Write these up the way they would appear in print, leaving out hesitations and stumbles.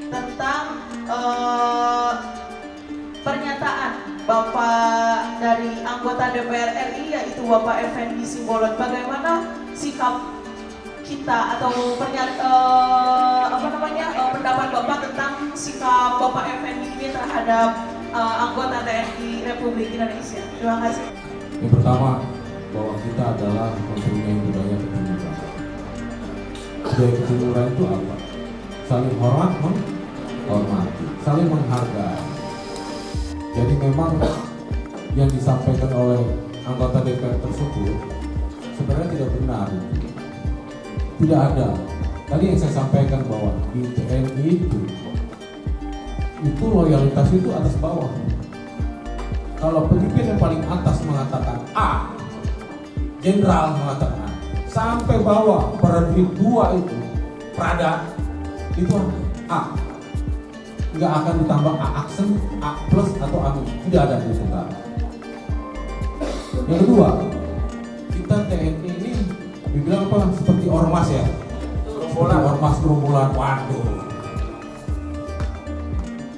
tentang pernyataan Bapak dari anggota DPR RI yaitu Bapak Effendi Simbolon. Bagaimana sikap kita atau pendapat Bapak tentang sikap Bapak Effendi ini terhadap anggota TNI Republik Indonesia? Terima kasih. Yang pertama, bahwa kita adalah mempunyai budaya ketimuran. Budaya ketimuran itu apa? Saling hormat, menghormati, saling menghargai. Jadi memang yang disampaikan oleh anggota DPR tersebut sebenarnya tidak benar. Tidak ada. Tadi yang saya sampaikan bahwa di TNI itu loyalitas itu atas bawah. Kalau pemimpin yang paling atas mengatakan A, jenderal mengatakan A, sampai bawah prajurit 2 itu, Prada itu A, nggak akan ditambah A aksen, A plus atau A minus, tidak ada di tentara. Yang kedua, kita TNI ini dibilang apa? Seperti ormas ya, seperti ormas gerombolan. Waduh,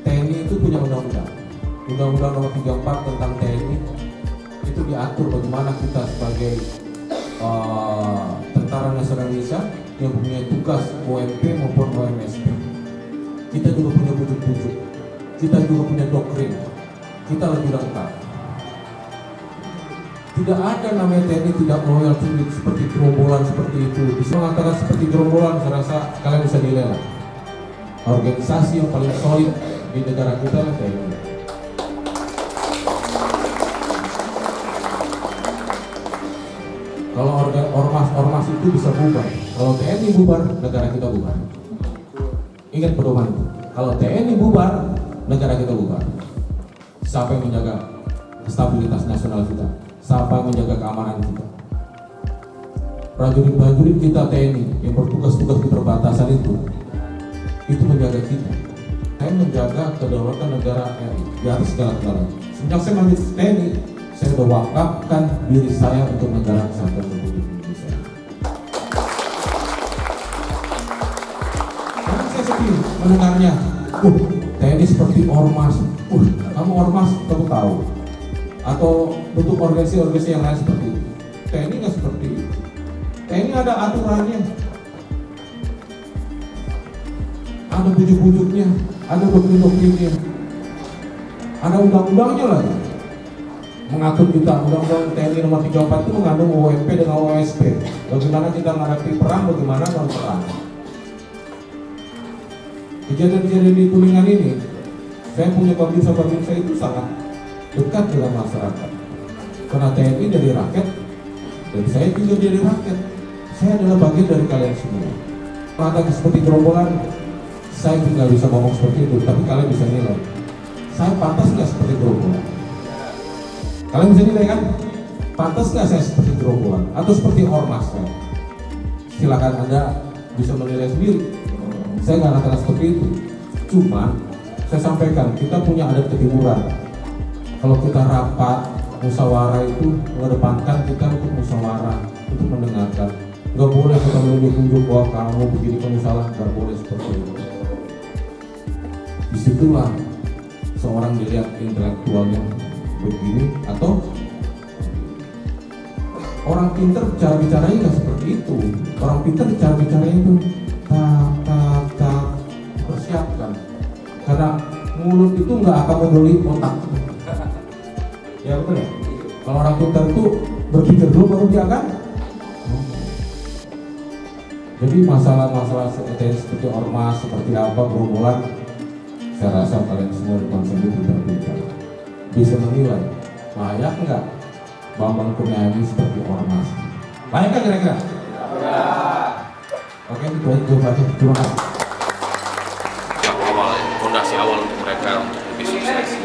TNI itu punya undang-undang. Undang-Undang Nomor 34 tentang TNI itu diatur bagaimana kita sebagai Tentara Nasional Indonesia yang punya tugas OMP maupun OMSP. Kita juga punya bujuk-bujuk, kita juga punya doktrin, kita lebih lengkap. Tidak ada namanya TNI tidak loyal seperti gerombolan seperti itu. Bisa mengatakan seperti gerombolan, saya rasa kalian bisa nilai lah. Organisasi yang paling solid di negara kita adalah TNI. Kalau ormas itu bisa bubar, kalau TNI bubar, negara kita bubar. Ingat pedoman itu. Kalau TNI bubar, negara kita bubar. Siapa yang menjaga stabilitas nasional kita? Siapa yang menjaga keamanan kita? Prajurit-prajurit kita TNI yang bertugas-tugas di perbatasan itu menjaga kita. Saya menjaga kedaulatan negara RI di atas segala-galanya. Sejak saya masuk TNI, saya sudah wakafkan diri saya untuk negara kesatuan Republik Indonesia. Karena saya sedih mendengarnya, TNI seperti ormas. Kamu ormas, kamu tahu. Atau bentuk organisasi yang lain seperti itu. TNI nggak seperti itu. TNI ada aturannya, ada bujuk-bujuknya, ada doktrin-doktrinnya, ada undang-undangnya lagi. Mengatur kita, Undang-Undang TNI Nomor 34 itu mengandung OMP dan OSP. Bagaimana kita menghadapi perang, bagaimana non-perang. Kejadian-kejadian di Kuningan ini, saya punya babinsa itu sangat dekat dengan masyarakat. Karena TNI dari rakyat, dan saya juga dari rakyat. Saya adalah bagian dari kalian semua. Mengatakan seperti gerombolan, saya tidak bisa ngomong seperti itu, tapi kalian bisa nilai. Saya pantas nggak seperti gerombolan? Kalian bisa nilai kan? Pantas nggak saya seperti gerombolan atau seperti ormas? Silakan Anda bisa menilai sendiri. Saya nggak katakan seperti itu. Cuma saya sampaikan kita punya adat ketimuran. Kalau kita rapat musyawarah itu mengedepankan kita untuk musyawarah, untuk mendengarkan. Nggak boleh kita menunjuk-nunjuk bahwa kamu begini, kamu salah. Nggak boleh seperti itu. Disitulah seorang dilihat intelektualnya begini atau orang pinter cara bicaranya nggak seperti itu. Orang pinter cara bicaranya itu tak persiapkan, karena mulut itu nggak akan mendoli otak. Ya betul ya. Kalau orang pinter itu berpikir dulu baru dia akan. Jadi masalah-masalah seperti ormas, seperti apa gerombolan, saya rasa kalian semua di bangsa ini pintar-pintar bisa menilai layak nggak Bambang Kurniawan seperti ormas. Layak kan kira-kira? Ya. Oke, itu aja. Terima kasih. Fondasi awal untuk mereka untuk lebih sukses.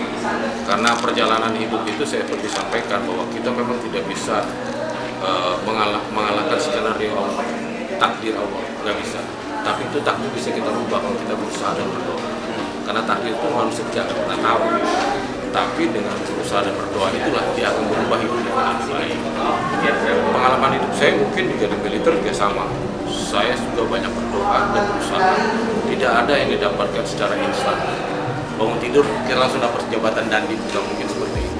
Karena perjalanan hidup itu saya perlu sampaikan bahwa kita memang tidak bisa mengalahkan skenario Allah, takdir Allah, nggak bisa. Tapi itu takdir bisa kita rubah kalau kita berusaha dan berdoa. Karena takdir itu manusia tidak akan pernah tahu. Tapi dengan berusaha dan berdoa itulah dia akan berubah hidupnya dengan lebih baik. Pengalaman hidup saya mungkin juga di militer juga sama. Saya juga banyak berdoa dan berusaha. Tidak ada yang didapatkan secara instan. Bangun tidur kita langsung dapat jabatan dandim, tidak mungkin seperti itu.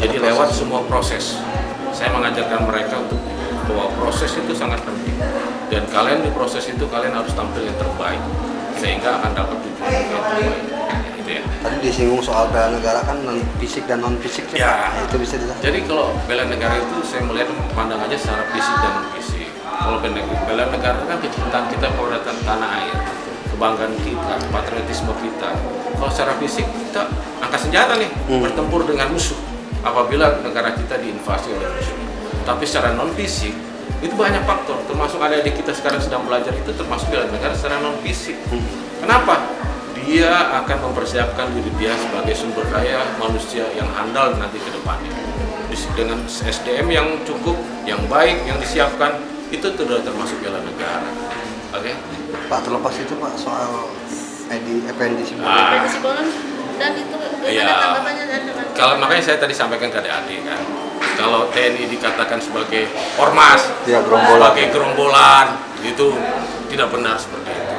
Jadi lewat semua proses. Saya mengajarkan mereka untuk bahwa proses itu sangat penting. Dan kalian di proses itu kalian harus tampil yang terbaik sehingga akan dapat tujuan yang terbaik. Gitu ya. Tadi disinggung soal bela negara kan non fisik dan non fisik. Ya. Itu bisa dijelaskan. Jadi kalau bela negara itu saya melihat pandangannya secara fisik dan non fisik. Kalau bela negara kan kecintaan kita pada tanah air, kebanggaan kita, patriotisme kita. Kalau secara fisik kita angkat senjata nih, bertempur dengan musuh apabila negara kita diinvasi oleh musuh. Tapi secara non fisik itu banyak faktor, termasuk adik-adik kita sekarang sedang belajar itu termasuk bela negara secara non fisik. Kenapa? Dia akan mempersiapkan diri dia sebagai sumber daya manusia yang handal nanti ke depannya. Dengan SDM yang cukup, yang baik, yang disiapkan, itu sudah termasuk bela negara. Oke? Pak, terlepas itu Pak soal Effendi Simbolon. Effendi Simbolon dan itu Iya. ada tanggapannya dan dengan Kalau makanya saya tadi sampaikan ke adik-adik kan, kalau TNI dikatakan sebagai ormas, Ya, gerombolan. sebagai gerombolan, itu tidak benar seperti itu.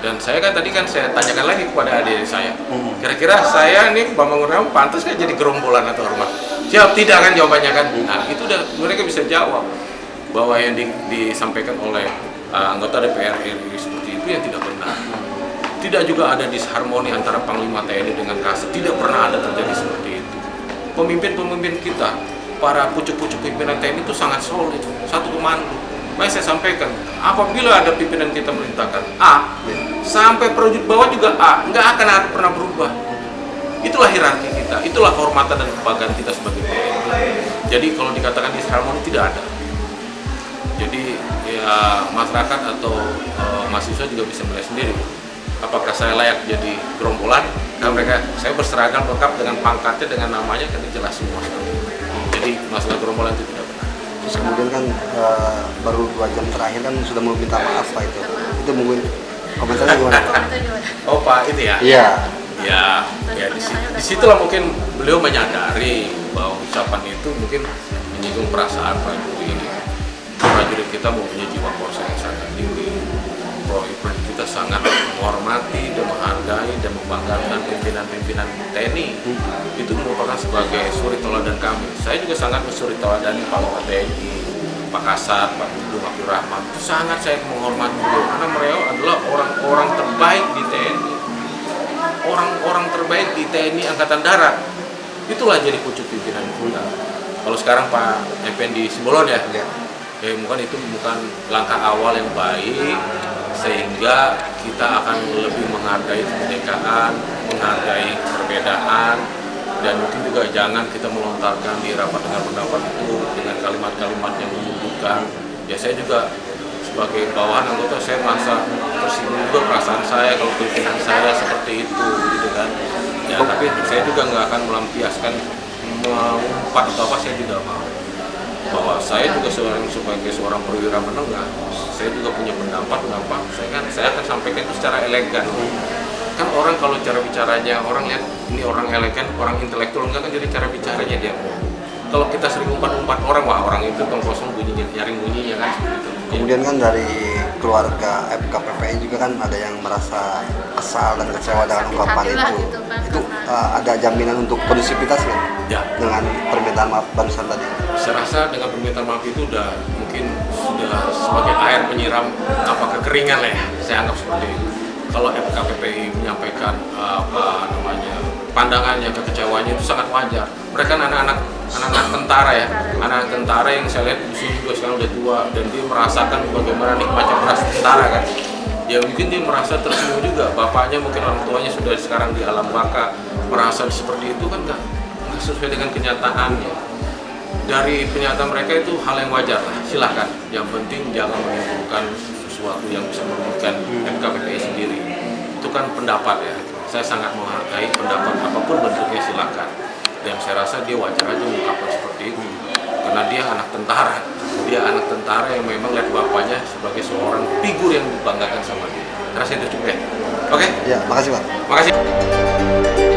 Dan saya kan tadi kan saya tanyakan lagi kepada adik saya, kira-kira saya nih Bambang Gunawan pantas nggak jadi gerombolan atau ormas? Siap, tidak kan jawabannya kan? Nah itu udah mereka bisa jawab bahwa yang disampaikan oleh anggota DPR RI seperti itu yang tidak benar. Tidak juga ada disharmoni antara Panglima TNI dengan Kasat, tidak pernah ada terjadi seperti itu. Pemimpin-pemimpin kita, para pucuk-pucuk pimpinan TNI itu sangat solid, satu komando. Makanya saya sampaikan, apabila ada pimpinan kita merintahkan A, sampai prajurit bawah juga A, nggak akan pernah berubah. Itulah hierarki kita, itulah kehormatan dan kebanggaan kita sebagai TNI. Jadi kalau dikatakan disharmoni tidak ada. Jadi ya masyarakat atau mahasiswa juga bisa melihat sendiri. Apakah saya layak jadi gerombolan? Nah, saya berseragam lengkap dengan pangkatnya, dengan namanya, kan jelas semua. Jadi masalah gerombolan itu tidak benar. Terus kemudian kan baru 2 jam terakhir kan sudah mau minta maaf Pak itu. Itu mungkin komentarnya gimana Pak? komentar gimana? Oh Pak, itu ya? Iya. Ya disitulah mungkin beliau menyadari bahwa ucapan itu mungkin menyinggung perasaan prajurit. Prajurit kita mempunyai jiwa korsa yang sangat tinggi. Prajurit kita sangat menghormati dan menghargai dan membanggakan pimpinan-pimpinan TNI. Itu merupakan sebagai suri teladan kami. Saya juga sangat mensuri teladani Panglima TNI, Pak Kasat, Pak Dudung Abdul Rahman. Sangat saya menghormati beliau karena mereka adalah orang-orang terbaik di TNI. Orang-orang terbaik di TNI Angkatan Darat. Itulah jadi pucuk pimpinan kita. Kalau sekarang Pak Effendi Simbolon ya, mungkin itu bukan langkah awal yang baik, sehingga kita akan lebih menghargai kemerdekaan, menghargai perbedaan, dan mungkin juga jangan kita melontarkan di rapat dengar pendapat itu dengan kalimat-kalimat yang menyudutkan. Ya saya juga sebagai bawahan anggota saya merasa tersinggung juga perasaan saya kalau pimpinan saya seperti itu, gitu kan. Ya tapi saya juga nggak akan melampiaskan mengumpat atau apa, saya tidak mau. Bahwa saya juga sebagai seorang perwira menengah, saya juga punya pendapat, saya akan sampaikan itu secara elegan. Kan orang kalau cara bicaranya, orang lihat ini orang elegan, orang intelektual, enggak kan jadi cara bicaranya dia. Kalau kita sering umpat-umpat orang, wah orang itu tong kosong bunyinya, nyaring bunyinya kan seperti itu. Kemudian kan dari keluarga FKPPI juga kan ada yang merasa kesal dan kecewa dengan ungkapan Sakit hati lah itu. gitu kan, Itu karena- ada jaminan untuk kondusivitas kan? Ya. Dengan permintaan maaf barusan tadi. Saya rasa dengan permintaan maaf itu mungkin sudah sebagai air penyiram kekeringan lah ya. Saya anggap seperti itu. Kalau FKPPI menyampaikan pandangannya, kekecewaannya itu sangat wajar. Mereka kan anak-anak tentara ya, anak tentara yang saya lihat di sini juga sekarang udah tua dan dia merasakan bagaimana nikmatnya beras tentara kan. Ya mungkin dia merasa tersinggung juga. Bapaknya mungkin orang tuanya sudah sekarang di alam baka, merasa seperti itu kan nggak sesuai dengan kenyataannya. Dari pernyataan mereka itu hal yang wajar lah, silahkan. Yang penting jangan menimbulkan sesuatu yang bisa merugikan FKPPI sendiri. Itu kan pendapat ya. Saya sangat menghargai pendapat apapun bentuknya, silakan. Dan saya rasa dia wajar aja mengungkapkan seperti itu. Karena dia anak tentara. Dia anak tentara yang memang lihat bapaknya sebagai seorang figur yang dibanggakan sama dia. Saya rasa itu cukup ya. Oke? Ya, makasih Pak. Makasih.